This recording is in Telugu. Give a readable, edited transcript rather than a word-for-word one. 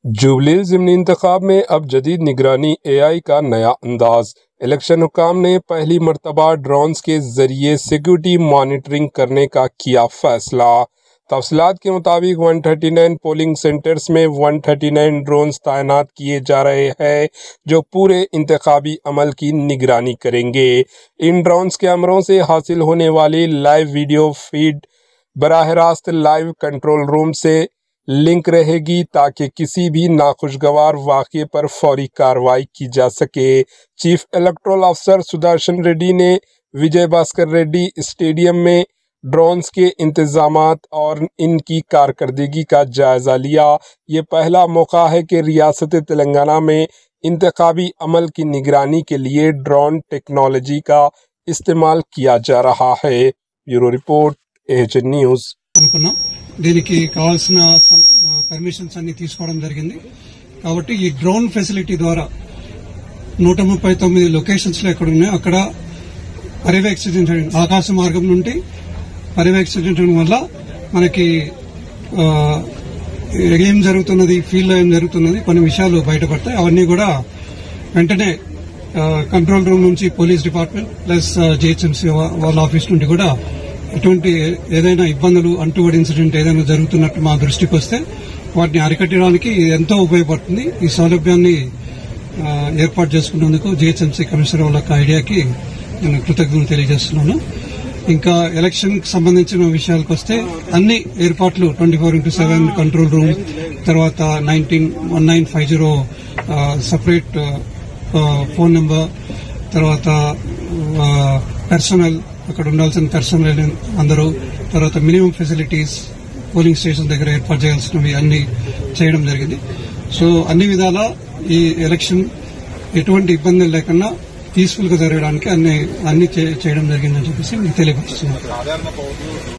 जुबली ज़िमनी इंतखाब में अब जदीद निगरानी AI का नया अंदाज। इलेक्शन हुक्काम ने पहली मरतबा ड्रोन्स के जरिए सिक्योरिटी मॉनिटरिंग करने का किया फैसला। तफसीलात के मुताबिक 139 पोलिंग सेंटर्स में 139 ड्रोन्स तैनात किए जा रहे हैं जो पूरे इंतखाबी अमल की निगरानी करेंगे। इन ड्रोन्स कैमरों से हासिल होने वाली लाइव वीडियो फीड बराह रास्त लाइव कंट्रोल रूम से लिंक रहेगी ताकि किसी भी नाखुशगवार वाक़े पर फौरी कार्रवाई की जा सके। चीफ इलेक्टोरल अफसर सुदर्शन रेड्डी ने विजय भास्कर रेड्डी स्टेडियम में ड्रोन्स के इंतजामात और इनकी कारकर्दगी का जायजा लिया। ये पहला मौका है कि रियासत तेलंगाना में इंतखाबी अमल की निगरानी के लिए ड्रोन टेक्नोलॉजी का इस्तेमाल किया जा रहा है। Bureau report, AHN news. దీనికి కావాల్సిన పర్మిషన్స్ అన్ని తీసుకోవడం జరిగింది కాబట్టి ఈ డ్రోన్ ఫెసిలిటీ ద్వారా 139 లొకేషన్స్ లో ఎక్కడ ఉన్నాయో అక్కడ పర్యవేక్షించడం, ఆకాశ మార్గం నుండి పర్యవేక్షించడం వల్ల మనకి ఏం జరుగుతున్నది, ఫీల్డ్ లో ఏం జరుగుతున్నది కొన్ని విషయాలు బయటపడతాయి. అవన్నీ కూడా వెంటనే కంట్రోల్ రూమ్ నుంచి పోలీస్ డిపార్ట్మెంట్ ప్లస్ GHMC వాళ్ళ ఆఫీస్ నుండి కూడా ఎటువంటి ఏదైనా ఇబ్బందులు అంటువర్డ్ ఇన్సిడెంట్ ఏదైనా జరుగుతున్నట్టు మా దృష్టికి వస్తే వాటిని అరికట్టడానికి ఎంతో ఉపయోగపడుతుంది. ఈ సౌలభ్యాన్ని ఏర్పాటు చేసుకున్నందుకు GHMC కమిషనర్ వాళ్ళ ఐడియాకి నేను కృతజ్ఞతలు తెలియజేస్తున్నాను. ఇంకా ఎలక్షన్ కి సంబంధించిన విషయాలకు వస్తే అన్ని ఏర్పాట్లు 24/7 కంట్రోల్ రూమ్, తర్వాత 1950 సపరేట్ ఫోన్ నెంబర్, తర్వాత పర్సనల్ అక్కడ ఉండాల్సిన పర్సనల్ అందరూ, తర్వాత మినిమం ఫెసిలిటీస్ పోలింగ్ స్టేషన్ దగ్గర ఏర్పాటు చేయాల్సినవి అన్ని చేయడం జరిగింది. సో అన్ని విధాల ఈ ఎలక్షన్ ఎటువంటి ఇబ్బందులు లేకుండా పీస్ఫుల్ గా జరగడానికి అన్ని చేయడం జరిగిందని చెప్పేసి మీకు తెలియపరుస్తున్నాను.